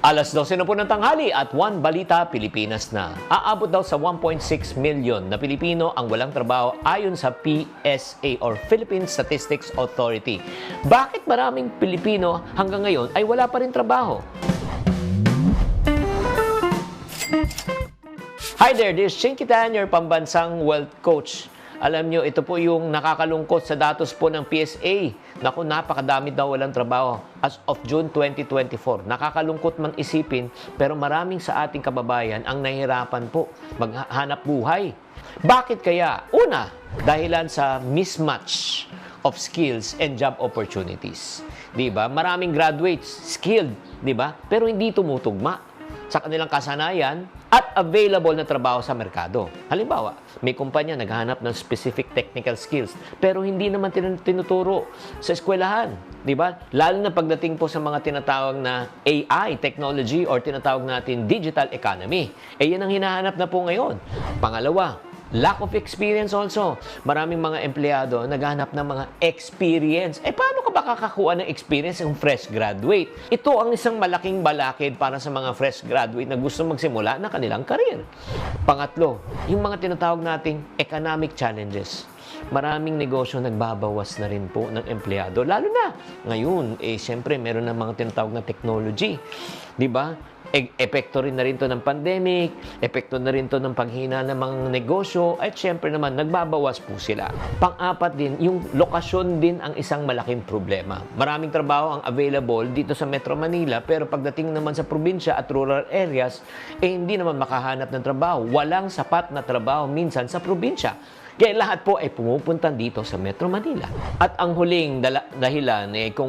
12 na po ng tanghali at One Balita Pilipinas na. Aabot daw sa 1.6 million na Pilipino ang walang trabaho ayon sa PSA or Philippine Statistics Authority. Bakit maraming Pilipino hanggang ngayon ay wala pa rin trabaho? Hi there, this is Chinkitan, your pambansang wealth coach. Alam nyo, ito po yung nakakalungkot sa datos po ng PSA. Naku, napakadami daw walang trabaho as of June 2024. Nakakalungkot man isipin, pero maraming sa ating kababayan ang nahihirapan po maghanap buhay. Bakit kaya? Una, dahilan sa mismatch of skills and job opportunities. Diba? Maraming graduates, skilled, diba? Pero hindi tumutugma sa kanilang kasanayan at available na trabaho sa merkado. Halimbawa, may kumpanya naghahanap ng specific technical skills pero hindi naman tinuturo sa eskwelahan. Di ba? Lalo na pagdating po sa mga tinatawag na AI technology or tinatawag natin digital economy. Yan ang hinahanap na po ngayon. Pangalawa, lack of experience also. Maraming mga empleyado naghahanap ng mga experience. Paano ka ba kakakuha ng experience ng fresh graduate? Ito ang isang malaking balakid para sa mga fresh graduate na gusto magsimula ng kanilang career. Pangatlo, yung mga tinatawag nating economic challenges. Maraming negosyo nagbabawas na rin po ng empleyado. Lalo na ngayon, siyempre, meron ng mga tinatawag na technology. Di ba? Epekto rin na rin to ng pandemic, epekto na rin to ng paghina ng mga negosyo, at syempre naman, nagbabawas po sila. Pang-apat din, yung lokasyon din ang isang malaking problema. Maraming trabaho ang available dito sa Metro Manila, pero pagdating naman sa probinsya at rural areas, hindi naman makahanap ng trabaho. Walang sapat na trabaho minsan sa probinsya. Kaya lahat po ay pumupunta dito sa Metro Manila. At ang huling dahilan kung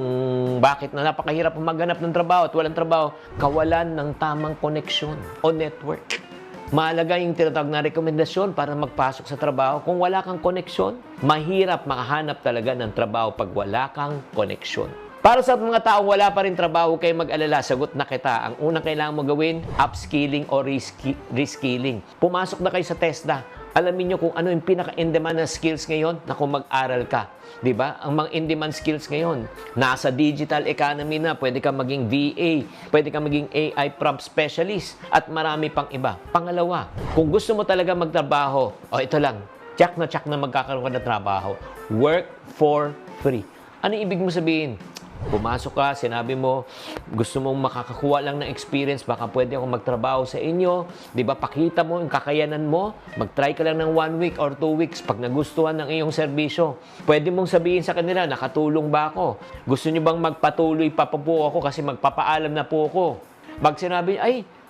bakit na napakahirap maghanap ng trabaho at walang trabaho, kawalan ng tamang koneksyon o network. Mahalaga yung tinatawag na rekomendasyon para magpasok sa trabaho. Kung wala kang koneksyon, mahirap makahanap talaga ng trabaho pag wala kang koneksyon. Para sa mga taong wala pa rin trabaho, kayo mag-alala, sagot na kita. Ang unang kailangan mo gawin, upskilling o reskilling. Pumasok na kayo sa TESDA. Alamin nyo kung ano yung pinaka-in-demand na skills ngayon na kung mag-aral ka. Diba? Ang mga in-demand skills ngayon, nasa digital economy na, pwede ka maging VA, pwede ka maging AI prompt specialist, at marami pang iba. Pangalawa, kung gusto mo talaga magtrabaho, ito lang, tsak na magkakaroon ka ng trabaho. Work for free. Ano ibig mo sabihin? Pumasok ka, sinabi mo, gusto mong makakakuha lang ng experience, baka pwede ako magtrabaho sa inyo. Di ba? Pakita mo yung kakayanan mo. Mag-try ka lang ng 1 week or 2 weeks pag nagustuhan ng iyong serbisyo. Pwede mong sabihin sa kanila, nakatulong ba ako? Gusto nyo bang magpatuloy pa po ako kasi magpapaalam na po ako? Pag sinabi,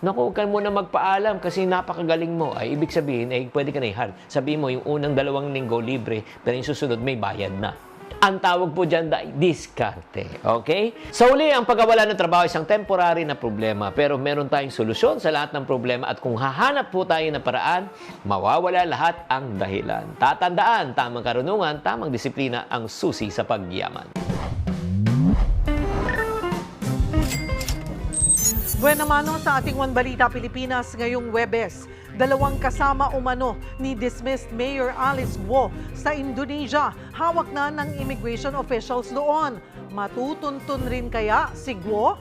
naku, huwag ka muna magpaalam kasi napakagaling mo. Ibig sabihin, pwede ka na i-hire. Sabihin mo, yung unang 2 linggo libre, pero yung susunod may bayad na. Ang tawag po dyan ay diskarte. Okay? Sa uli, ang pagkawala ng trabaho ay isang temporary na problema. Pero meron tayong solusyon sa lahat ng problema at kung hahanap po tayo ng paraan, mawawala lahat ang dahilan. Tatandaan, tamang karunungan, tamang disiplina ang susi sa pagyaman. Buena mano sa ating One Balita Pilipinas ngayong Webes. 2 kasama umano ni dismissed Mayor Alice Guo sa Indonesia. Hawak na ng immigration officials doon. Matutuntun rin kaya si Guo?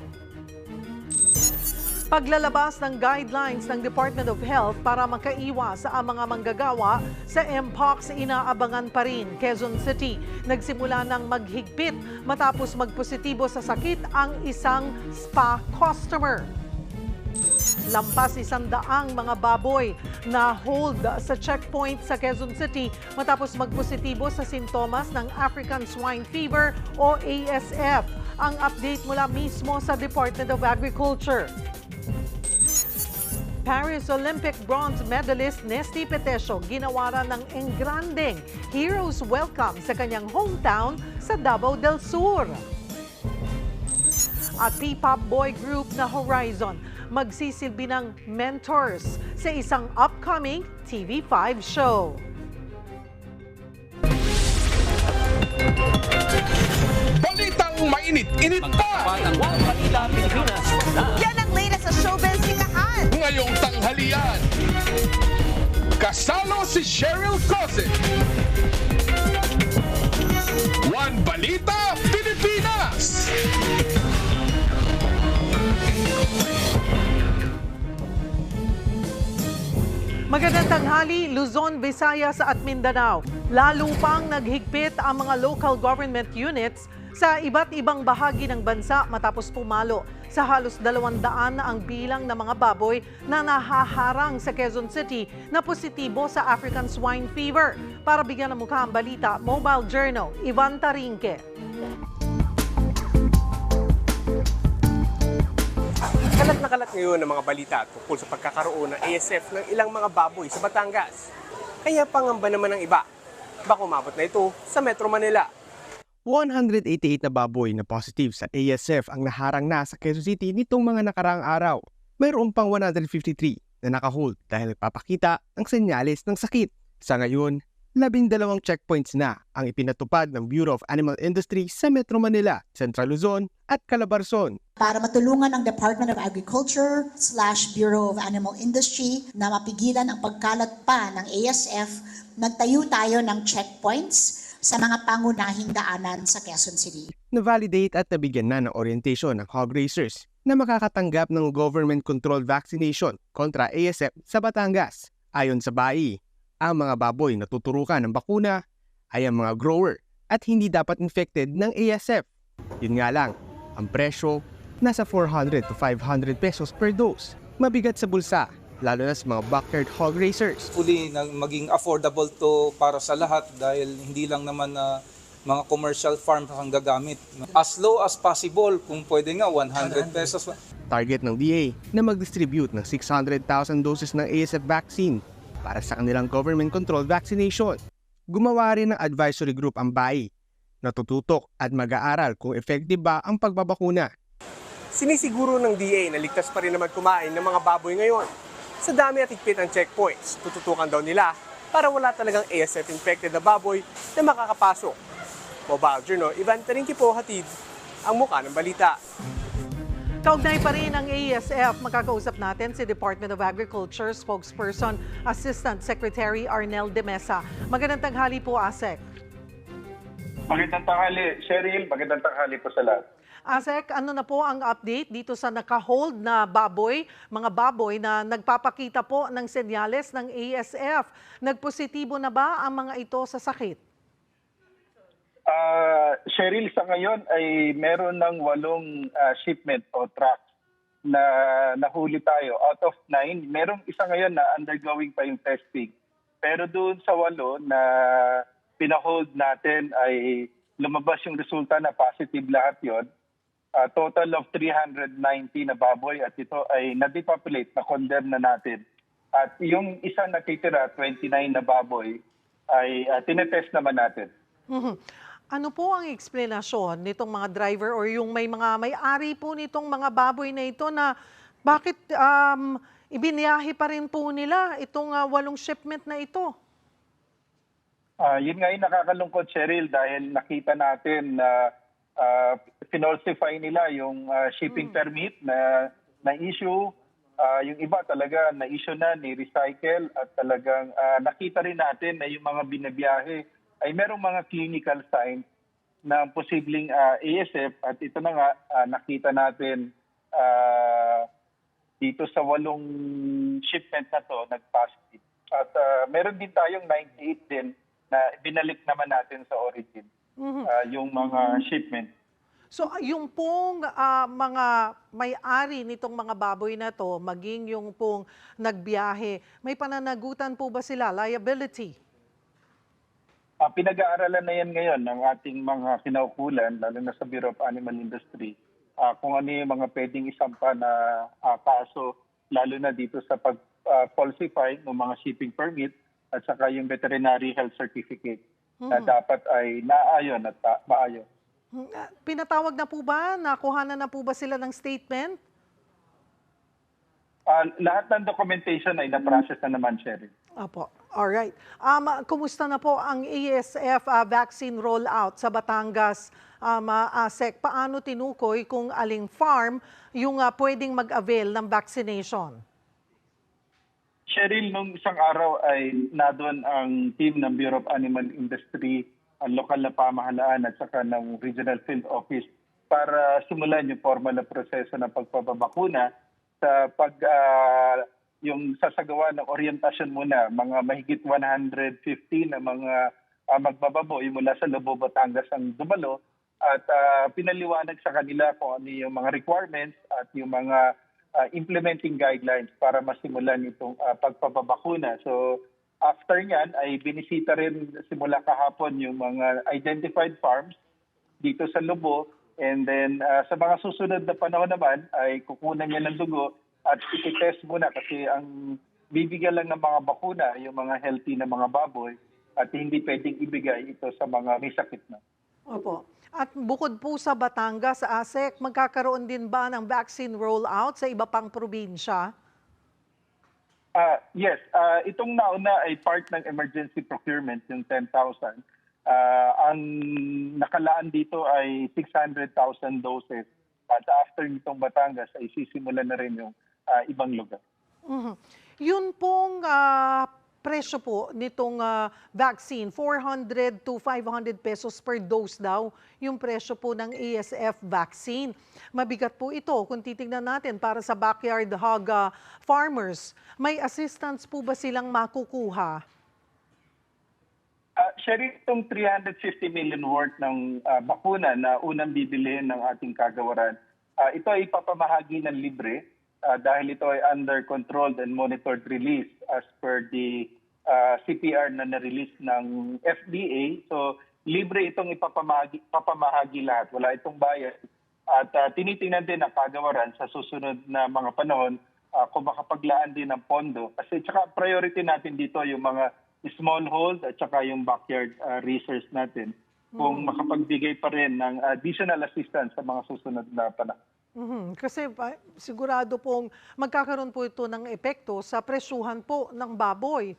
Paglalabas ng guidelines ng Department of Health para makaiwas sa mga manggagawa sa Mpox inaabangan pa rin. Quezon City nagsimula ng maghigpit matapos magpositibo sa sakit ang isang spa customer. Lampas 100 mga baboy na hold sa checkpoint sa Quezon City matapos magpositibo sa sintomas ng African Swine Fever o ASF. Ang update mula mismo sa Department of Agriculture. Paris Olympic bronze medalist Nesty Petesio ginawaran ng engrandeng hero's welcome sa kanyang hometown sa Davao del Sur. At P-pop boy group na Horizon magsisilbi ng mentors sa isang upcoming TV5 show. Balitang mainit-init pa! One Balita Pilipinas na. Yan ang latest sa showbiz sikahan. Ngayong tanghalian, kasalo si Cheryl Cose. One Balita Pilipinas! Magandang tanghali, Luzon, Visayas at Mindanao. Lalo pang naghigpit ang mga local government units sa iba't ibang bahagi ng bansa matapos pumalo sa halos 200 na ang bilang ng mga baboy na nahaharang sa Quezon City na positibo sa African Swine Fever. Para bigyan ng mukha ang balita, Mobile Journal, Ivan Tarinque. Kalat na kalat ngayon ang mga balita tungkol sa pagkakaroon ng ASF ng ilang mga baboy sa Batangas. Kaya pangamba naman ng iba. Baka umabot na ito sa Metro Manila. 188 na baboy na positive sa ASF ang naharang na sa Quezon City nitong mga nakaraang araw. Mayroon pang 153 na nakahold dahil nagpapakita ng senyales ng sakit. Sa ngayon, 12 checkpoints na ang ipinatupad ng Bureau of Animal Industry sa Metro Manila, Central Luzon at Calabarzon. Para matulungan ng Department of Agriculture/Bureau of Animal Industry na mapigilan ang pagkalat pa ng ASF, nagtayo tayo ng checkpoints sa mga pangunahing daanan sa Quezon City. Na-validate at nabigyan na ng orientation ng hog raisers na makakatanggap ng government-controlled vaccination kontra ASF sa Batangas. Ayon sa BAI, ang mga baboy na tuturukan ng bakuna ay ang mga grower at hindi dapat infected ng ASF. Yun nga lang, ang presyo nasa 400 to 500 pesos per dose. Mabigat sa bulsa, lalo na sa mga backyard hog raisers. Fully maging affordable to para sa lahat dahil hindi lang naman na mga commercial farm ang gagamit. As low as possible, kung pwede nga 100 pesos. Target ng DA na mag-distribute ng 600,000 doses ng ASF vaccine para sa kanilang government-controlled vaccination. Gumawa rin ng advisory group ang BAI na tututok at mag-aaral kung effective ba ang pagbabakuna. Sinisiguro ng DA na ligtas pa rin naman kumain ng mga baboy ngayon. Sa dami at higpit ng checkpoints, tututukan daw nila para wala talagang ASF-infected na baboy na makakapasok. Mobile Journal, Ivan Tarinque po, hatid ang mukha ng balita. Kaugnay pa rin ang ASF, makakausap natin si Department of Agriculture spokesperson, Assistant Secretary Arnel de Mesa. Magandang tanghali po, ASEC. Magandang tanghali, Cheryl. Magandang tanghali po sa lahat. ASEC, ano na po ang update dito sa naka-hold na baboy, mga baboy na nagpapakita po ng senyales ng ASF? Nagpositibo na ba ang mga ito sa sakit? Cheryl, sa ngayon ay meron ng 8 shipment o trucks na nahuli tayo. Out of 9, merong isa ngayon na undergoing pa yung testing. Pero doon sa 8 na pinahold natin ay lumabas yung resulta na positive lahat yon. Total of 390 na baboy at ito ay na-depopulate, na-condemn na natin. At yung isa natitira, 29 na baboy, ay tinetest naman natin. Ano po ang explanation nitong mga driver or yung may-ari po nitong mga baboy na ito na bakit ibiniyahe pa rin po nila itong 8 shipment na ito? Yun nga yung nakakalungkot, Cheryl, dahil nakita natin na pinolsify nila yung shipping permit na issue. Yung iba talaga na issue na, ni-recycle at talagang nakita rin natin na yung mga binabiyahe ay merong mga clinical signs na posibleng ASF at ito na nga nakita natin dito sa 8 shipment na to nag-positive. At meron din tayong 98 din na binalik naman natin sa origin yung mga shipment. So yung pong mga may-ari nitong mga baboy na to, maging yung pong nagbiyahe, may pananagutan po ba sila, liability? Pinag-aaralan na yan ngayon ng ating mga kinaukulan, lalo na sa Bureau of Animal Industry, kung ano yung mga pwedeng isampa na kaso, lalo na dito sa pag-falsify ng mga shipping permit at saka yung veterinary health certificate na dapat ay naayon at maayon. Pinatawag na po ba? Nakuhanan na po ba sila ng statement? Lahat ng documentation ay na-process na naman, Sherry. Apo. Alright. Kumusta na po ang ASF vaccine rollout sa Batangas, ASEC? Paano tinukoy kung aling farm yung pwedeng mag-avail ng vaccination? Cheryl, nung isang araw ay nadon ang team ng Bureau of Animal Industry, ang lokal na pamahalaan at saka ng Regional Field Office para simulan yung formal na proseso ng pagpapabakuna sa yung sasagawa ng orientasyon muna, mga mahigit 150 na mga magbababoy mula sa Lobo, Batangas ang dumalo at pinaliwanag sa kanila kung ano yung mga requirements at yung mga implementing guidelines para masimulan itong pagpapabakuna. So after nyan ay binisita rin simula kahapon yung mga identified farms dito sa Lobo, and then sa mga susunod na panahon naman ay kukunan niya ng dugo at i-test muna kasi ang bibigyan lang ng mga bakuna yung mga healthy na mga baboy at hindi pwedeng ibigay ito sa mga may sakit na. Opo. At bukod po sa Batangas, ASEC, magkakaroon din ba ng vaccine rollout sa iba pang probinsya? Yes, itong nauna ay part ng emergency procurement, yung 10,000. Ang nakalaan dito ay 600,000 doses at after nitong Batangas ay sisimulan na rin yung ibang lugar. Yun pong presyo po nitong vaccine, 400 to 500 pesos per dose daw yung presyo po ng ASF vaccine. Mabigat po ito kung titingnan natin para sa backyard hog farmers. May assistance po ba silang makukuha? Sherry, itong 350 million worth ng bakuna na unang bibilihin ng ating kagawaran, ito ay ipapamahagi ng libre dahil ito ay under controlled and monitored release as per the CPR na na-release ng FDA. So libre itong ipapamahagi lahat. Wala itong bayad. At tinitingnan din ng kagawaran sa susunod na mga panahon kung makapaglaan din ng pondo. Kasi tsaka priority natin dito yung mga smallhold at saka yung backyard research natin. Kung makapagbigay pa rin ng additional assistance sa mga susunod na panahon. Kasi sigurado pong magkakaroon po ito ng epekto sa presyuhan po ng baboy.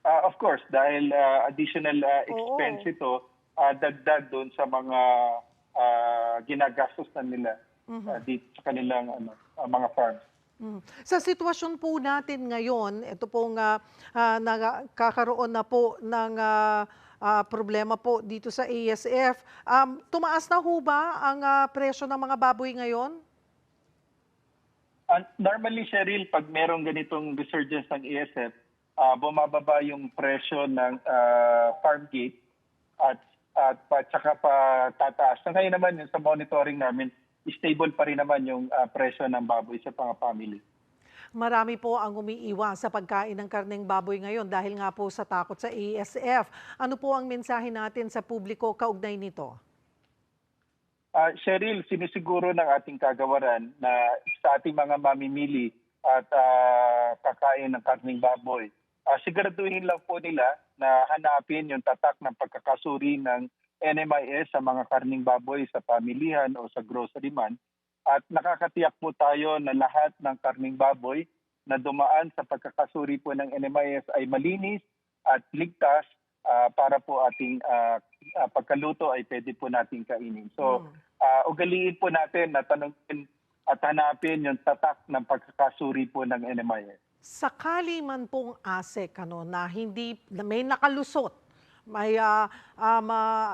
Of course, dahil additional expense ito, dagdag doon sa mga ginagastos na nila dito sa kanilang mga farms. Sa sitwasyon po natin ngayon, ito pong nakakaroon na po ng problema po dito sa ASF. Tumaas na ho ba ang presyo ng mga baboy ngayon? Normally, Cheryl, pag merong ganitong resurgence ng ASF, bumababa yung presyo ng farm gate at saka pa tataas. So ngayon naman yung sa monitoring namin, stable pa rin naman yung presyo ng baboy sa mga family. Marami po ang umiiwas sa pagkain ng karneng baboy ngayon dahil nga po sa takot sa ASF. Ano po ang mensahe natin sa publiko kaugnay nito? Cheryl, sinisiguro ng ating kagawaran na sa ating mga mamimili at kakain ng karneng baboy, siguraduhin lang po nila na hanapin yung tatak ng pagkakasuri ng NMIS sa mga karneng baboy sa pamilihan o sa grocery man. At nakakatiyak po tayo na lahat ng karneng baboy na dumaan sa pagkakasuri po ng NMIS ay malinis at ligtas para po ating pagkaluto ay pwede po natin kainin. So, ugaliin po natin na tanongin at hanapin yung tatak ng pagkakasuri po ng NMIS. Sakali man pong ASEC na may nakalusot, may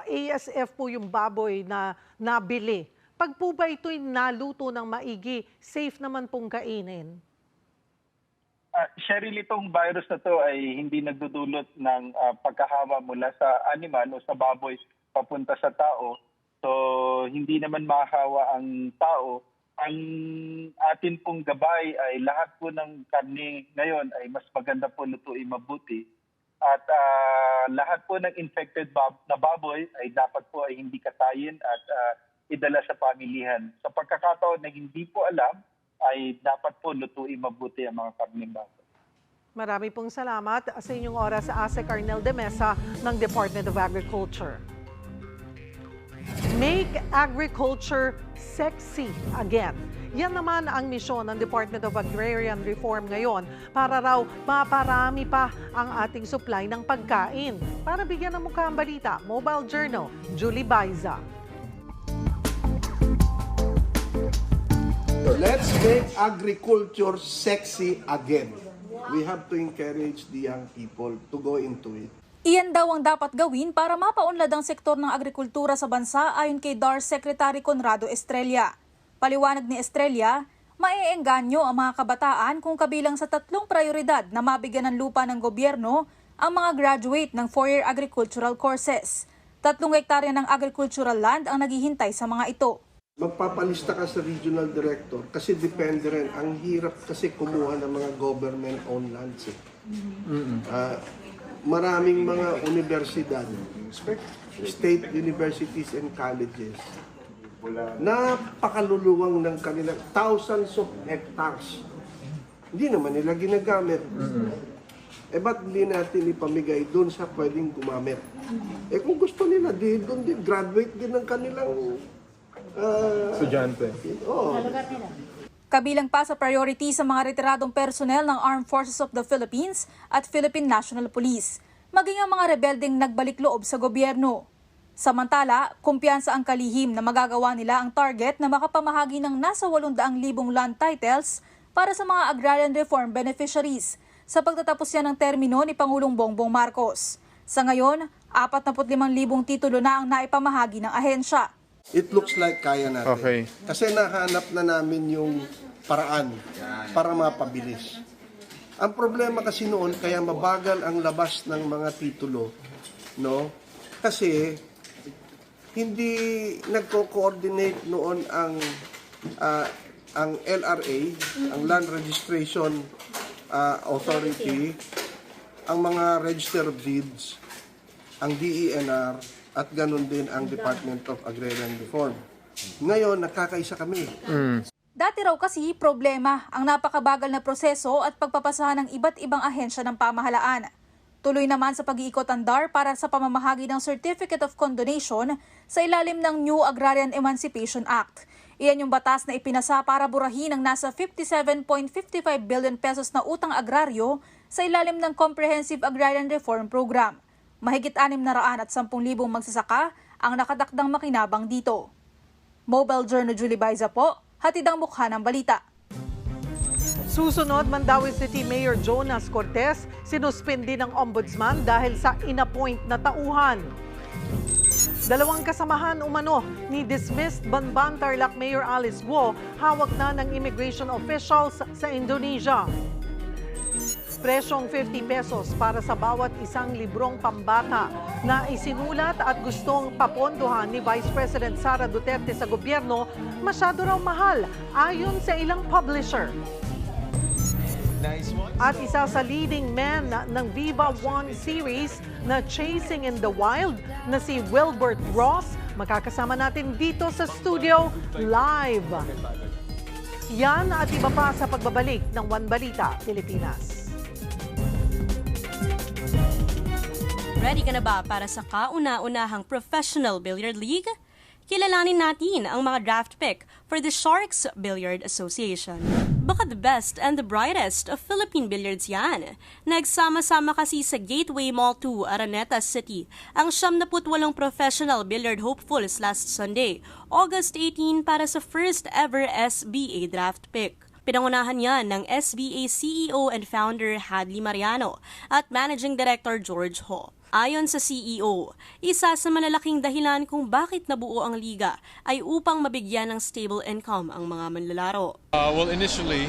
ASF po yung baboy na nabili. Pag po ba ito'y naluto ng maigi, safe naman pong kainin? Cheryl, itong virus na to ay hindi nagdudulot ng pagkahawa mula sa animal o sa baboy papunta sa tao. So, hindi naman mahahawa ang tao. Ang atin pong gabay ay lahat po ng karne ngayon ay mas maganda po lutuin mabuti. At lahat po ng infected na baboy ay dapat po ay hindi katayin at idala sa pamilihan. Sa pagkakataon na hindi po alam, ay dapat po lutuin mabuti ang mga karneng baboy. Marami pong salamat sa inyong oras sa ASEC Arnel de Mesa ng Department of Agriculture. Make agriculture sexy again. Yan naman ang misyon ng Department of Agrarian Reform ngayon para raw maparami pa ang ating supply ng pagkain. Para bigyan ng mukha ang balita, Mobile Journal, Julie Baiza. Let's make agriculture sexy again. We have to encourage the young people to go into it. Iyan daw ang dapat gawin para mapaunlad ang sektor ng agrikultura sa bansa ayon kay DAR Secretary Conrado Estrella. Paliwanag ni Estrella, Maeengganyo ang mga kabataan kung kabilang sa 3 prioridad na mabigyan ng lupa ng gobyerno ang mga graduate ng 4-year agricultural courses. 3 hektarya ng agricultural land ang naghihintay sa mga ito. Magpapalista ka sa regional director kasi depende rin. Ang hirap kasi kumuha ng mga government-owned lands. Maraming mga universidad, state universities and colleges, napakaluluwang ng kanilang thousands of hectares. Hindi naman nila ginagamit. Ba't hindi natin ipamigay doon sa pwedeng gumamit? Kung gusto nila, doon din, graduate din ng kanilang Estudyante. Kabilang pa sa priority sa mga retiradong personnel ng Armed Forces of the Philippines at Philippine National Police, maging ang mga rebeldeng nagbalik loob sa gobyerno. Samantala, kumpiyansa ang kalihim na magagawa nila ang target na makapamahagi ng nasa 800,000 land titles para sa mga agrarian reform beneficiaries sa pagtatapos yan ng termino ni Pangulong Bongbong Marcos. Sa ngayon, 45,000 titulo na ang naipamahagi ng ahensya. It looks like kaya natin. Okay. Kasi nahanap na namin yung paraan para mapabilis. Ang problema kasi noon, kaya mabagal ang labas ng mga titulo, no? Kasi hindi nagko-coordinate noon ang LRA, ang Land Registration Authority, ang mga Register of Deeds, ang DENR, at ganun din ang Department of Agrarian Reform. Ngayon, nakakaisa kami. Dati raw kasi problema ang napakabagal na proseso at pagpapasahan ng iba't ibang ahensya ng pamahalaan. Tuloy naman sa pag-iikot ang DAR para sa pamamahagi ng Certificate of Condonation sa ilalim ng New Agrarian Emancipation Act. Iyan yung batas na ipinasa para burahin ang nasa 57.55 billion pesos na utang agraryo sa ilalim ng Comprehensive Agrarian Reform Program. Mahigit 610,000 magsasaka ang nakatakdang makinabang dito. Mobile Journal Julie Baiza po, hatid ang mukha ng balita. Susunod, Mandaue City Mayor Jonas Cortez sinuspindi ng ombudsman dahil sa inappoint na tauhan. 2 kasamahan umano ni dismissed Banban Tarlac Mayor Alice Guo hawak na ng immigration officials sa Indonesia. Presyong 50 pesos para sa bawat isang librong pambata na isinulat at gustong papondohan ni Vice President Sara Duterte sa gobyerno, masyado raw mahal ayon sa ilang publisher. At isa sa leading men ng Viva One series na Chasing in the Wild na si Wilbert Ross, makakasama natin dito sa studio live. Yan at iba pa sa pagbabalik ng One Balita Pilipinas. Ready ka na ba para sa kauna-unahang Professional Billiard League? Kilalanin natin ang mga draft pick for the Sharks Billiard Association. Baka the best and the brightest of Philippine billiards yan. Nagsama-sama kasi sa Gateway Mall 2, Araneta City, ang 78 professional billiard hopefuls last Sunday, August 18 para sa first ever SBA draft pick. Pinangunahan yan ng SBA CEO and founder Hadley Mariano at Managing Director George Ho. Ayon sa CEO, isa sa malalaking dahilan kung bakit nabuo ang liga ay upang mabigyan ng stable income ang mga manlalaro. Well, initially,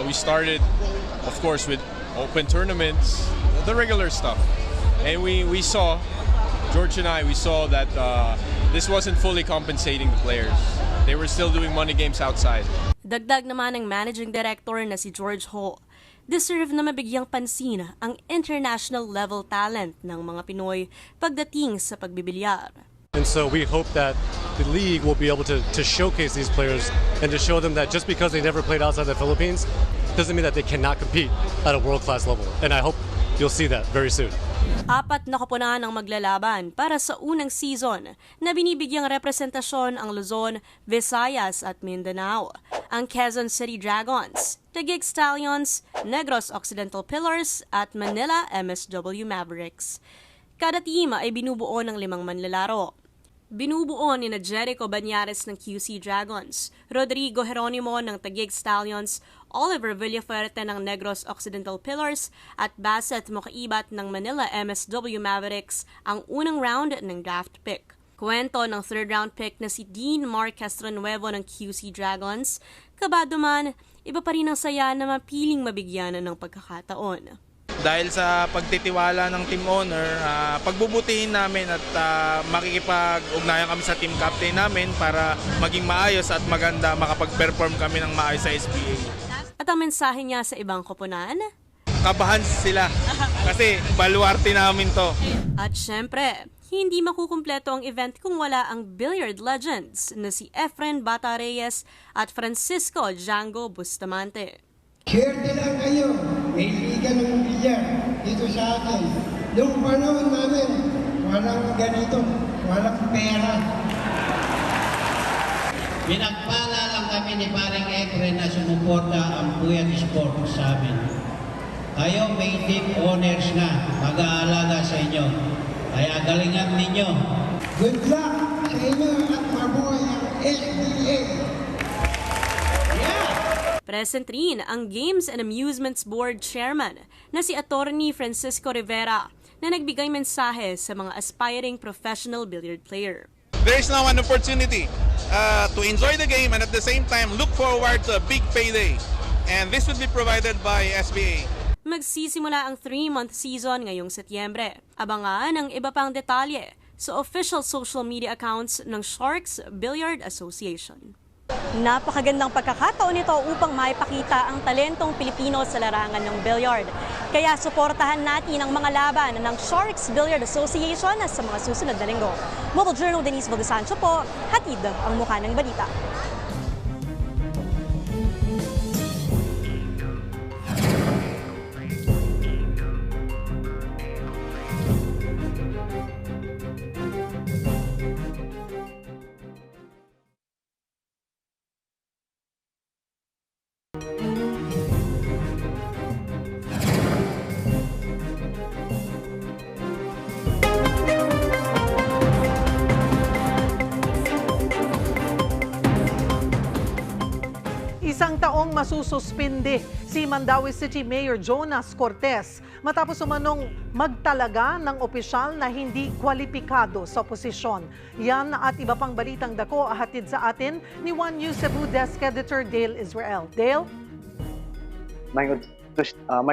we started, of course, with open tournaments, the regular stuff. And we saw, George and we saw that this wasn't fully compensating the players. They were still doing money games outside. Dagdag naman ng Managing Director na si George Ho, deserve na mabigyang pansin ang international level talent ng mga Pinoy pagdating sa pagbibilyar. And so we hope that the league will be able to showcase these players and to show them that just because they never played outside the Philippines doesn't mean that they cannot compete at a world-class level. And I hope you'll see that very soon. 4 na koponan ang maglalaban para sa unang season na binibigyang representasyon ang Luzon, Visayas at Mindanao. Ang Quezon City Dragons, Taguig Stallions, Negros Occidental Pillars at Manila MSW Mavericks. Kada team ay binubuo ng 5 manlalaro. Binubuo ni Jericho Banyares ng QC Dragons, Rodrigo Geronimo ng Taguig Stallions, Oliver Villafuerte ng Negros Occidental Pillars at Bassett Mokaibat ng Manila MSW Mavericks ang unang round ng draft pick. Kwento ng third-round pick na si Dean Mark Castronuevo ng QC Dragons, kabado man, iba pa rin ang saya na mapiling mabigyan ng pagkakataon. Dahil sa pagtitiwala ng team owner, pagbubutihin namin at makikipag-ugnayan kami sa team captain namin para maging maayos at maganda makapag-perform kami ng maayos sa SBA. At ang mensahe niya sa ibang koponan? Kabahan sila kasi baluarte namin to. At syempre, hindi makukumpleto ang event kung wala ang billiard legends na si Efren Bata Reyes at Francisco Django Bustamante. Swerte lang kayo, may liga ng bilyar dito sa atin. Noong panahon namin, walang ganito, walang pera. Pinagpala lang kami ni Paring Efren na sumuporta ang Puyat Sports sa amin. Kayo may team owners na mag-aalaga sa inyo. Kaya galingan ninyo. Good luck sa inyo at mabuhay ang SBA. Present rin ang Games and Amusements Board Chairman na si Attorney Francisco Rivera na nagbigay mensahe sa mga aspiring professional billiard player. There is now an opportunity to enjoy the game and at the same time look forward to a big payday. And this would be provided by SBA. Magsisimula ang 3-month season ngayong Setyembre. Abangan ang iba pang detalye sa official social media accounts ng Sharks Billiard Association. Napakagandang pagkakataon nito upang maipakita ang talentong Pilipino sa larangan ng billiard. Kaya suportahan natin ang mga laban ng Sharks Billiard Association sa mga susunod na linggo. Mobile Journal Denise Valdesancho po, hatid ang mukha ng balita. Isang taong masususpinde si Mandaue City Mayor Jonas Cortez matapos umanong magtalaga ng opisyal na hindi kwalipikado sa posisyon. Yan at iba pang balitang dako hatid sa atin ni One News Cebu Desk Editor Dale Israel. Dale? My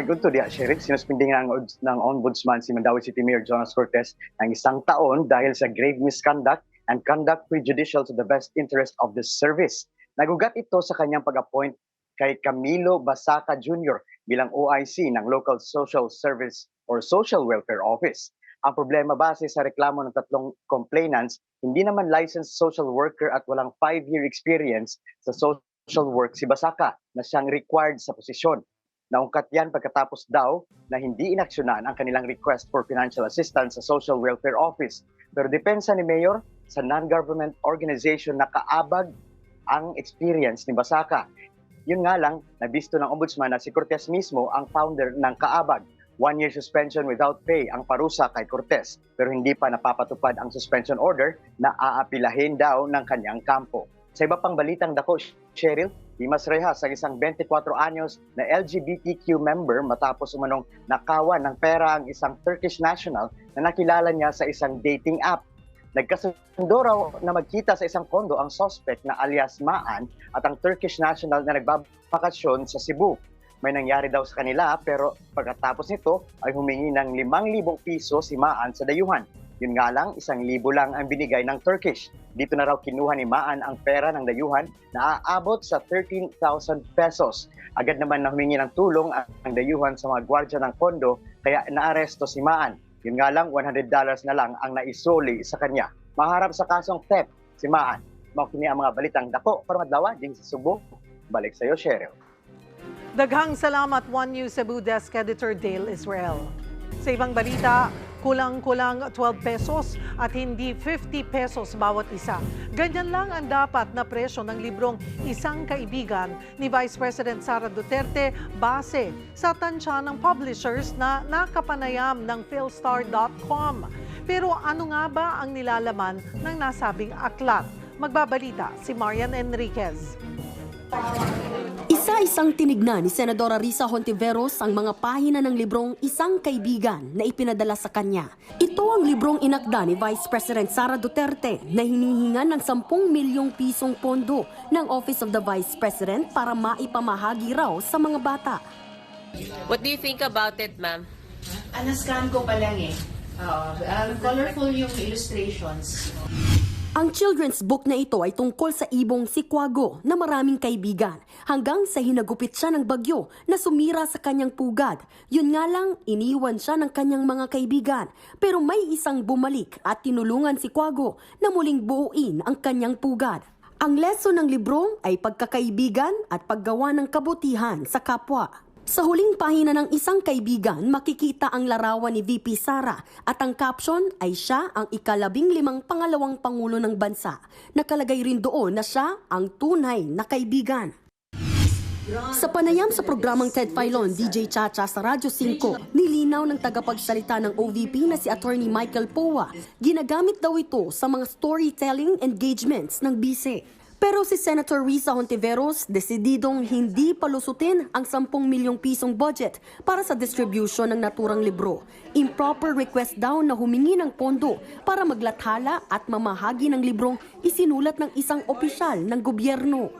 good to Sheriff, sinuspindi ng Ombudsman si Mandaue City Mayor Jonas Cortez ng isang taon dahil sa grave misconduct and conduct prejudicial to the best interest of the service. Nagugat ito sa kanyang pag-appoint kay Camilo Basaca Jr. bilang OIC ng Local Social Service or Social Welfare Office. Ang problema base sa reklamo ng tatlong complainants, hindi naman licensed social worker at walang 5-year experience sa social work si Basaca na siyang required sa posisyon. Naungkat yan pagkatapos daw na hindi inaksyonan ang kanilang request for financial assistance sa Social Welfare Office. Pero depensa ni Mayor sa non-government organization na kaabag ang experience ni Basaca. Yun nga lang, nabisto ng Ombudsman na si Cortez mismo ang founder ng kaabag. 1-year suspension without pay ang parusa kay Cortez, pero hindi pa napapatupad ang suspension order na aapilahin daw ng kanyang kampo. Sa iba pang balitang dako, Cheryl, Dimas Rehas ang isang 24 anyos na LGBTQ member matapos umanong nakawan ng pera ang isang Turkish national na nakilala niya sa isang dating app. Nagkasundo raw na magkita sa isang kondo ang suspect na alias Maan at ang Turkish national na nagbabakasyon sa Cebu. May nangyari daw sa kanila pero pagkatapos nito ay humingi ng 5,000 piso si Maan sa dayuhan. Yun nga lang, 1,000 lang ang binigay ng Turkish. Dito na raw kinuha ni Maan ang pera ng dayuhan na aabot sa 13,000 pesos. Agad naman na humingi ng tulong ang dayuhan sa mga gwardya ng kondo kaya naaresto si Maan. Yun nga lang, $100 na lang ang naisoli sa kanya. Maharap sa kasong theft si Maan. Makini ang mga balitang dako para madlawa din sa Subo. Balik sa iyo, Cheryl. Daghang salamat, One News Cebu Desk Editor Dale Israel. Sa ibang balita, kulang-kulang 12 pesos at hindi 50 pesos bawat isa. Ganyan lang ang dapat na presyo ng librong Isang Kaibigan ni Vice President Sara Duterte base sa tansya ng publishers na nakapanayam ng philstar.com. Pero ano nga ba ang nilalaman ng nasabing aklat? Magbabalita si Marian Enriquez. Isa Isa-isang tinignan ni Senadora Risa Hontiveros ang mga pahina ng librong Isang Kaibigan na ipinadala sa kanya. Ito ang librong inakda ni Vice President Sara Duterte na hinihingan ng 10 milyong pisong pondo ng Office of the Vice President para maipamahagi raw sa mga bata. What do you think about it, ma'am? Nascan ko pa lang eh. Colorful yung illustrations. Ang children's book na ito ay tungkol sa ibong si Quago na maraming kaibigan hanggang sa hinagupit siya ng bagyo na sumira sa kanyang pugad. Yun nga lang, iniwan siya ng kanyang mga kaibigan. Pero may isang bumalik at tinulungan si Quago na muling buuin ang kanyang pugad. Ang lesson ng libro ay pagkakaibigan at paggawa ng kabutihan sa kapwa. Sa huling pahina ng Isang Kaibigan, makikita ang larawan ni VP Sara at ang caption ay siya ang ika-15 pangalawang Pangulo ng bansa. Nakalagay rin doon na siya ang tunay na kaibigan. Sa panayam sa programang Ted Filon, DJ Chacha sa Radyo 5, nilinaw ng tagapagsalita ng OVP na si Attorney Michael Poa, ginagamit daw ito sa mga storytelling engagements ng bise. Pero si Senator Risa Hontiveros, desididong hindi palusutin ang 10 milyong pisong budget para sa distribution ng naturang libro. Improper request daw na humingi ng pondo para maglathala at mamahagi ng librong isinulat ng isang opisyal ng gobyerno.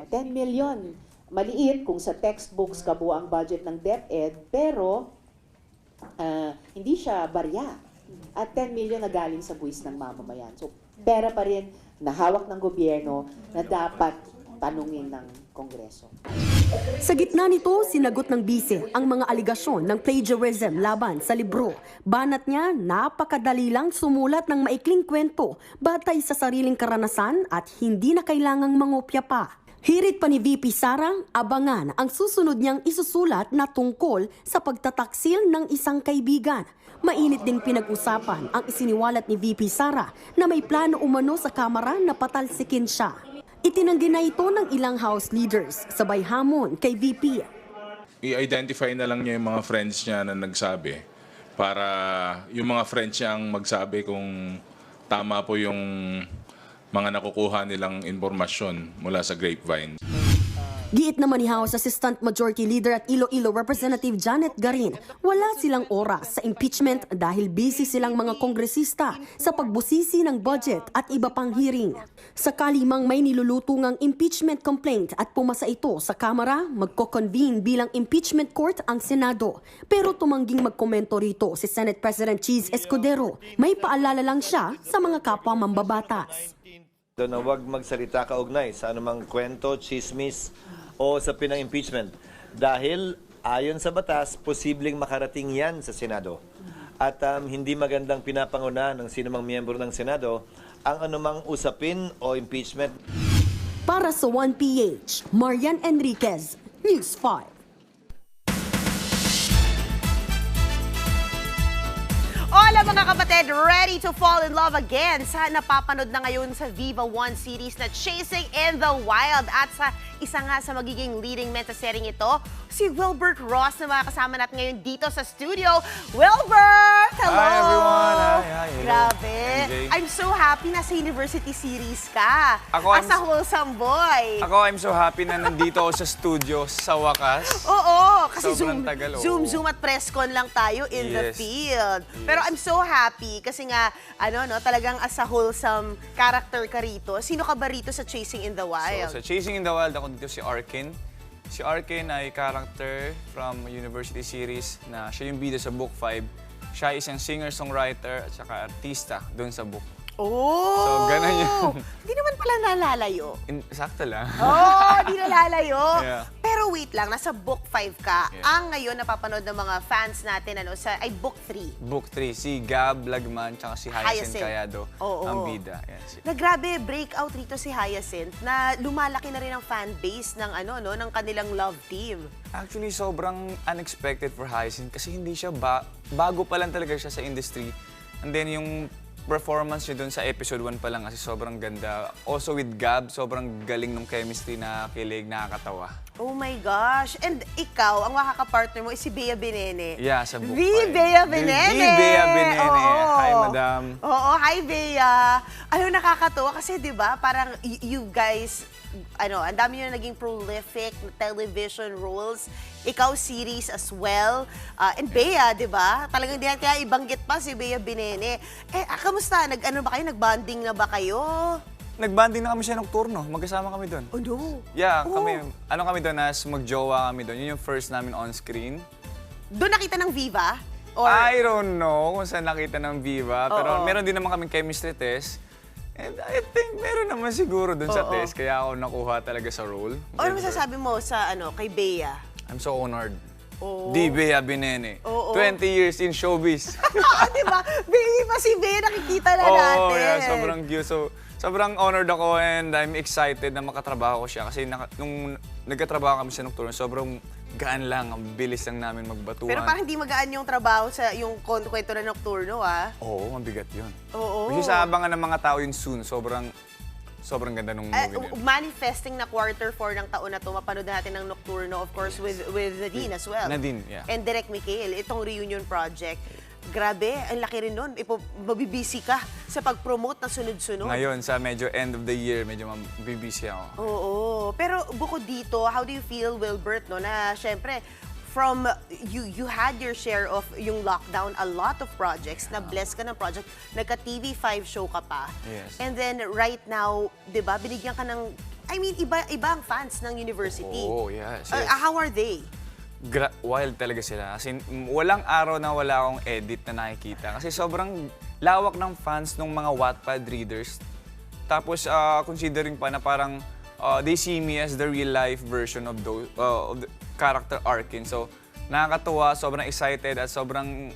10 million, maliit kung sa textbooks kabuang budget ng DepEd, pero hindi siya barya. At 10 million na galing sa buwis ng mamamayan. So, pera pa rin na hawak ng gobyerno na dapat tanungin ng Kongreso. Sa gitna nito, sinagot ng bise ang mga aligasyon ng plagiarism laban sa libro. Banat niya, napakadali lang sumulat ng maikling kwento batay sa sariling karanasan at hindi na kailangang mangopya pa. Hirit pa ni VP Sara, abangan ang susunod niyang isusulat na tungkol sa pagtataksil ng isang kaibigan. Mainit ding pinag-usapan ang isiniwalat ni VP Sara na may plano umano sa Kamara na patalsikin siya. Itinanggi na ito ng ilang House leaders, sabay hamon kay VP. I-identify na lang niya yung mga friends niya na nagsabi para yung mga friends niya ang magsabi kung tama po yung mga nakukuha nilang impormasyon mula sa grapevine. Giit naman ni House Assistant Majority Leader at Iloilo Representative Janet Garin, wala silang oras sa impeachment dahil busy silang mga kongresista sa pagbusisi ng budget at iba pang hearing. Sakali mang may nilulutungang impeachment complaint at pumasa ito sa Kamara, magko-convene bilang impeachment court ang Senado. Pero tumangging magkomento rito si Senate President Cheese Escudero. May paalala lang siya sa mga kapwa mambabatas. Na huwag magsalita kaugnay sa anumang kwento, chismis o sa pinang-impeachment. Dahil ayon sa batas, posibleng makarating yan sa Senado. At hindi magandang pinapanguna ng sinumang miyembro ng Senado ang anumang usapin o impeachment. Para sa 1PH, Marian Enriquez, News 5. Hola mga kapatid, ready to fall in love again sa napapanood na ngayon sa Viva One series na Chasing in the Wild. At sa isa nga sa magiging leading men sa series ito, si Wilbert Ross na makakasama natin ngayon dito sa studio. Wilbert! Hello! Hi everyone! Hi. Grabe! MJ. I'm so happy na sa university series ka. Ako, as a wholesome boy. I'm so happy na nandito ako sa studio sa wakas. Oo, kasi Sobrang tagal, Zoom at presscon lang tayo in the field. Pero I'm so happy kasi nga, talagang as a wholesome character ka rito. Sino ka ba rito sa Chasing in the Wild? So, sa Chasing in the Wild, ako dito si Arkin. Si Arkin ay character from University series na siya yung bida sa Book 5. Siya isang singer-songwriter at saka artista doon sa book. Oh! So, ganun yun. Hindi naman pala nalalayo. Sakto lang. Di nalalayo. Yeah. Pero wait lang, nasa Book 5 ka. Yeah. Ang ngayon napapanood ng mga fans natin ay Book 3. Book 3, si Gab Lagman tsaka si Hyacinth Cayado ang bida. Yes. Na grabe, breakout rito si Hyacinth na lumalaki na rin ang fan base ng ng kanilang love team. Actually, sobrang unexpected for Hyacinth kasi hindi siya bago pa lang talaga siya sa industry. And then yung performance niya dun sa episode 1 pa lang kasi sobrang ganda. Also with Gab, sobrang galing ng chemistry, kilig, nakakatawa. Oh my gosh. And ikaw, ang makakapartner mo is si Bea Benene. Yeah, sa book Bea Benene! Bea Benene! Oo. Hi, madam. Oo, hi Bea. Nakakatawa kasi 'di ba, parang you guys, ang dami nyo naging prolific na television roles. Ikaw, series as well. And Bea, di ba? Talagang di natin kaya ibanggit pa si Bea Benene. Kamusta? Nag-bonding na ba kayo? Nag-bonding na kami siya nocturno. Magkasama kami doon. Oh no? Yeah, kami doon as magjowa kami doon. Yun yung first namin on-screen. Doon nakita ng Viva? Or... I don't know kung saan nakita ng Viva. Pero Oo. meron din naman kaming chemistry test. And I think meron naman siguro doon sa test. Kaya ako nakuha talaga sa role. Ano masasabi mo sa kay Bea? I'm so honored. Oo. Di Bea Benene. Oo. 20 years in showbiz. Di ba? Baby pa si Bea, nakikita na natin. Oo, yeah, sobrang cute. So, sobrang honored ako and I'm excited na makatrabaho ko siya. Kasi nung nagkatrabaho kami sa Nocturno, sobrang gaan lang. Ang bilis lang namin magbatuan. Pero parang hindi magaan yung trabaho sa yung kwento na Nocturno, Oo, mabigat yun. Oo. Kasi sa abangan ng mga tao yun soon, sobrang ganda nung movie na yun. Manifesting na quarter 4 ng taon na to, mapanood natin ng Nocturno, of course, with Nadine as well. Nadine, yeah. And Direk Michael, itong reunion project. Grabe, ang laki rin nun. Mabibisi ka sa pag-promote na sunod-sunod. Ngayon, sa medyo end of the year, medyo mabibisi ako. Oo. Pero bukod dito, how do you feel, Wilbert, no? Na syempre, from you had your share of yung lockdown, a lot of projects, na blessed ka ng project, nagka TV5 show ka pa. Yes. And then right now, 'di ba, binigyan ka ng iba ang fans ng university. Oo, yes. How are they? Wild talaga sila. Kasi walang araw na wala akong edit na nakikita. Kasi sobrang lawak ng fans ng mga Wattpad readers. Tapos considering pa na parang they see me as the real life version of the character Arkin. So nakakatuwa, sobrang excited at sobrang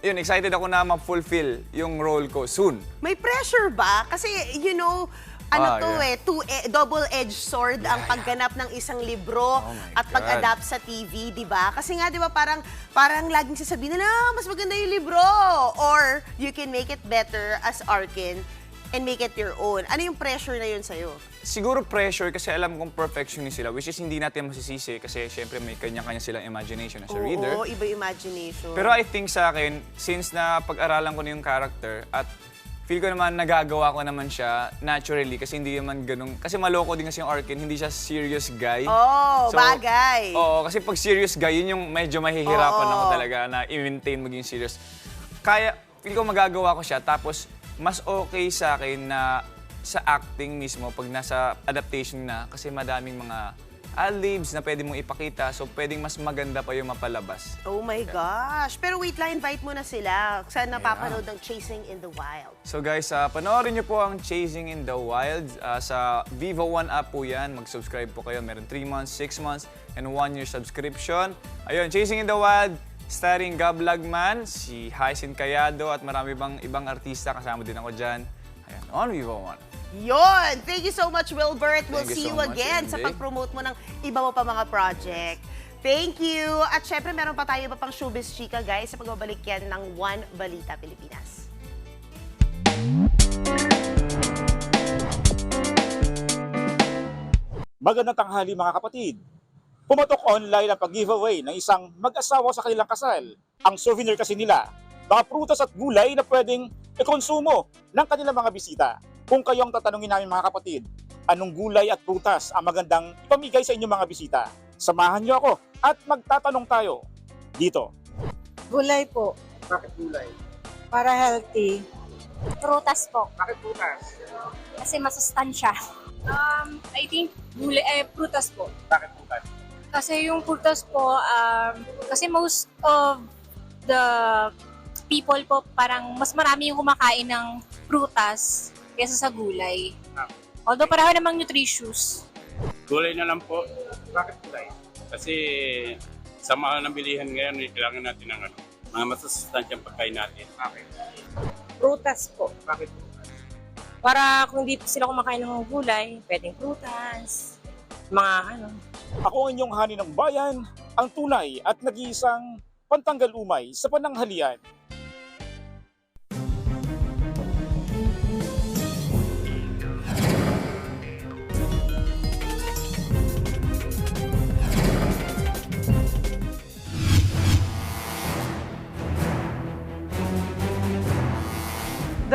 excited ako na ma-fulfill yung role ko soon. May pressure ba? Kasi double-edged sword ang pagganap ng isang libro at pag-adapt sa TV, di ba? Kasi nga, di ba, parang laging sasabihin na, mas maganda yung libro. Or you can make it better as Arkin and make it your own. Ano yung pressure na yun sa'yo? Siguro pressure kasi alam kong perfectionist sila, which is hindi natin masisisi kasi syempre may kanya-kanya silang imagination as a reader. Oo, iba imagination. Pero I think sa akin, since na pag-aralan ko na yung character at feel ko naman nagagawa ko naman siya naturally kasi hindi naman ganun. Kasi maloko din kasi yung Arkin, hindi siya serious guy. Bagay. Oo, kasi pag serious guy, yun yung medyo mahihirapan ako talaga na i-maintain maging serious. Kaya, feel ko magagawa ko siya, tapos mas okay sa akin na sa acting mismo pag nasa adaptation na kasi madaming mga ad-libs na pwede mong ipakita, so pwedeng mas maganda pa yung mapalabas. Oh my gosh! Pero wait lang, invite mo na sila. Saan napapanood ng Chasing in the Wild? So guys, panoorin niyo po ang Chasing in the Wild. Sa Viva One app po yan. Mag-subscribe po kayo. Meron 3 months, 6 months, and 1 year subscription. Ayun, Chasing in the Wild, starring Gab Lagman, si Hyacin Cayado, at marami ibang artista. Kasama din ako dyan. Ayun, on Viva One. Yon! Thank you so much, Wilbert. We'll see you so much, again sa pag-promote mo ng iba mo pa mga project. Thank you! At syempre, meron pa tayo iba pang showbiz chika, guys, sa pagbabalik yan ng One Balita Pilipinas. Magandang tanghali mga kapatid. Pumatok online ang pag-giveaway ng isang mag-asawa sa kanilang kasal. Ang souvenir kasi nila, mga prutas at gulay na pwedeng ikonsumo ng kanilang mga bisita. Kung kayo ang tatanungin namin mga kapatid, anong gulay at prutas ang magandang ipamigay sa inyong mga bisita? Samahan niyo ako at magtatanong tayo dito. Gulay po. Bakit gulay? Para healthy. Prutas po. Bakit prutas? Kasi masustansya. I think gulay, prutas po. Bakit prutas? Kasi yung prutas po, kasi most of the people po parang mas marami yung kumakain ng prutas kaysa sa gulay. Although pareho namang nutritious. Gulay na lang po. Bakit gulay? Kasi sa mahal ng bilihan ngayon, kailangan natin ng mga masusustansyang pagkain natin. Okay. Prutas po. Bakit prutas? Para kung hindi po sila kumakain ng gulay, pwedeng prutas, mga Ako ang inyong hani ng bayan, ang tunay at nag-iisang pantanggal umay sa pananghalian.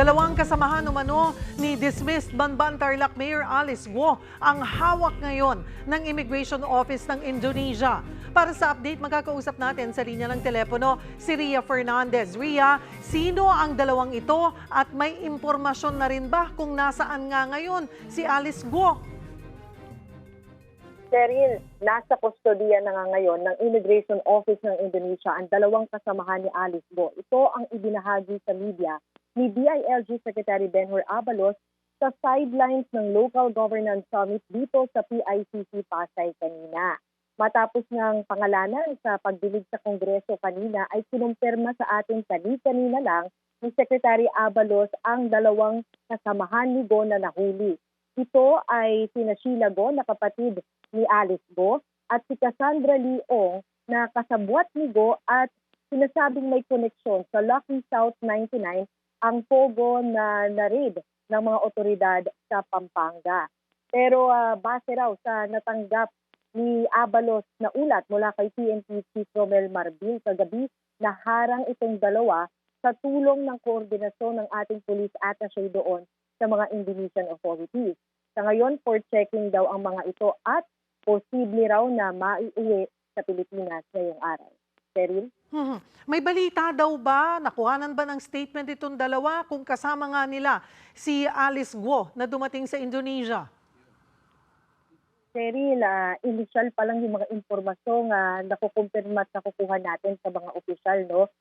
Dalawang kasamahan umano ni dismissed Banban Tarlac Mayor Alice Guo ang hawak ngayon ng Immigration Office ng Indonesia. Para sa update, magkakausap natin sa linya ng telepono si Ria Fernandez. Ria, sino ang dalawang ito at may impormasyon na rin ba kung nasaan nga ngayon si Alice Guo? Cheryl, nasa kustodiya na nga ngayon ng Immigration Office ng Indonesia ang dalawang kasamahan ni Alice Guo. Ito ang ibinahagi sa media ni DILG Secretary Benhur Abalos sa sidelines ng Local Governance Summit dito sa PICC Pasay kanina. Matapos ng pangalanan sa pagdilig sa Kongreso kanina ay kinumpirma sa atin kanina lang ni Secretary Abalos ang dalawang kasamahan ni Guo na nahuli. Ito ay sina Sheila Guo na kapatid ni Alice Guo at si Cassandra Leong na kasabwat ni Guo at sinasabing may koneksyon sa Lucky South 99 ang pogo na na-raid ng mga otoridad sa Pampanga. Pero base raw sa natanggap ni Abalos na ulat mula kay PNP Chief Romel Marbil kagabi, naharang itong dalawa sa tulong ng koordinasyon ng ating police attaché doon sa mga Indonesian authorities. Sa ngayon, for checking daw ang mga ito at posible raw na maiuwi sa Pilipinas ngayong araw. Cheryl? May balita daw ba, nakuhanan ba ng statement itong dalawa kung kasama nga nila si Alice Guo na dumating sa Indonesia? Cheryl, initial pa lang yung mga impormasyon nakukumpirma at nakukuha natin sa mga opisyal. No?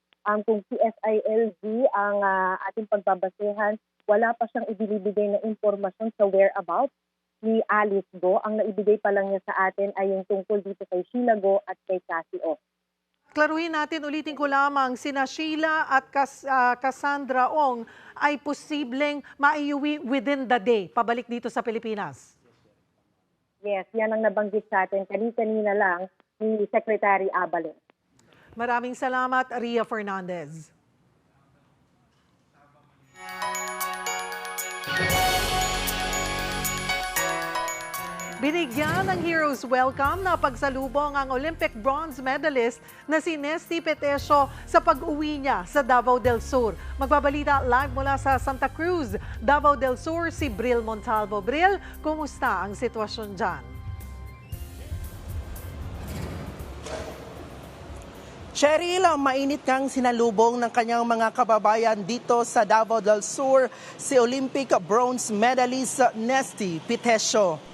Kung CSILG ang ating pagbabasehan, wala pa siyang ibinibigay na impormasyon sa whereabouts ni Alice Guo. Ang naibigay pa lang niya sa atin ay yung tungkol dito kay Sheila Guo at kay Cassie O. Klaruhin natin, ulitin ko lamang, sina Sheila at Cassandra Ong ay posibleng maiuwi within the day, pabalik dito sa Pilipinas. Yes, yan ang nabanggit sa atin kanina lang ni Secretary Abalos. Maraming salamat, Ria Fernandez. Binigyan ng Heroes Welcome na pagsalubong ang Olympic bronze medalist na si Nesty Petesio sa pag-uwi niya sa Davao del Sur. Magbabalita live mula sa Santa Cruz, Davao del Sur, si Bril Montalvo. Bril, kumusta ang sitwasyon dyan? Cheryl, mainit kang sinalubong ng kanyang mga kababayan dito sa Davao del Sur, si Olympic bronze medalist Nesty Petesio.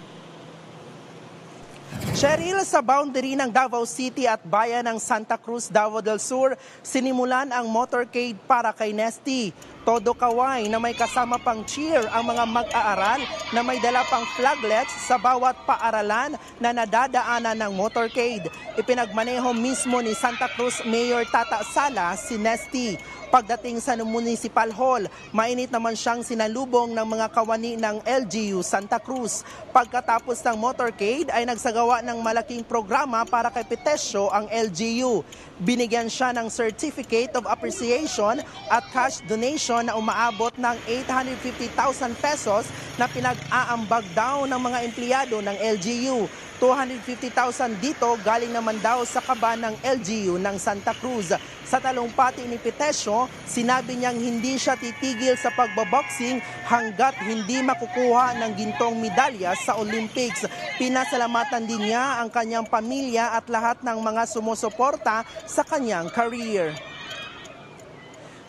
Cheryl, sa boundary ng Davao City at bayan ng Santa Cruz, Davao del Sur, sinimulan ang motorcade para kay Nesty. Todo kaway na may kasama pang cheer ang mga mag-aaral na may dala pang flaglets sa bawat paaralan na nadadaanan ng motorcade. Ipinagmaneho mismo ni Santa Cruz Mayor Tata Sala si Nesty. Pagdating sa Municipal Hall, mainit naman siyang sinalubong ng mga kawani ng LGU Santa Cruz. Pagkatapos ng motorcade ay nagsagawa ng malaking programa para kay Petesio ang LGU. Binigyan siya ng Certificate of Appreciation at cash donation na umaabot ng 850,000 pesos na pinag-aambag daw ng mga empleyado ng LGU. 250,000 dito galing naman daw sa kaba ng LGU ng Santa Cruz. Sa talumpati ni Petesio, sinabi niyang hindi siya titigil sa pagbaboxing hanggat hindi makukuha ng gintong medalya sa Olympics. Pinasalamatan din niya ang kanyang pamilya at lahat ng mga sumusuporta sa kanyang career.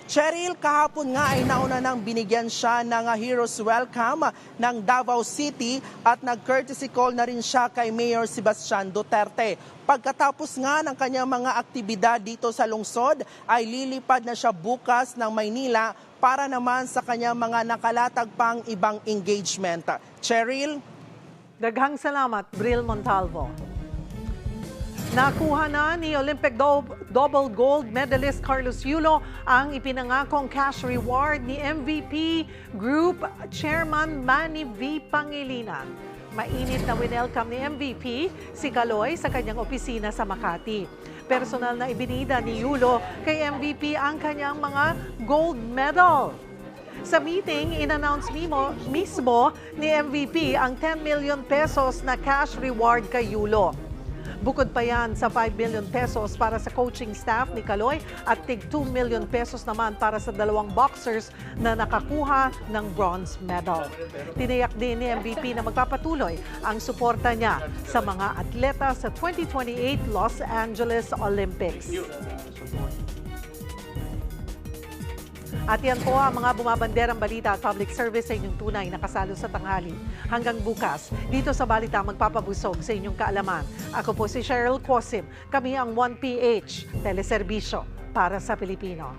Cheryl, kahapon nga ay nauna nang binigyan siya ng Heroes Welcome ng Davao City at nag-courtesy call na rin siya kay Mayor Sebastian Duterte. Pagkatapos nga ng kanyang mga aktibidad dito sa lungsod, ay lilipad na siya bukas ng Maynila para naman sa kanyang mga nakalatag pang ibang engagement. Cheryl? Daghang salamat, Bril Montalvo. Nakuha na ni Olympic double gold medalist Carlos Yulo ang ipinangakong cash reward ni MVP Group Chairman Manny V. Pangilinan. Mainit na winelcome ni MVP si Kaloy sa kanyang opisina sa Makati. Personal na ibinida ni Yulo kay MVP ang kanyang mga gold medal. Sa meeting, in-announce mismo ni MVP ang 10 million pesos na cash reward kay Yulo. Bukod pa yan sa 5 million pesos para sa coaching staff ni Kaloy at tig 2 million pesos naman para sa 2 boxers na nakakuha ng bronze medal. Tiniyak din ni MVP na magpapatuloy ang suporta niya sa mga atleta sa 2028 Los Angeles Olympics. At yan po ang mga bumabanderang balita at public service sa inyong tunay na kasalo sa tanghali. Hanggang bukas, dito sa Balita magpapabusog sa inyong kaalaman. Ako po si Cheryl Cosim. Kami ang 1PH, teleserbisyo para sa Pilipino.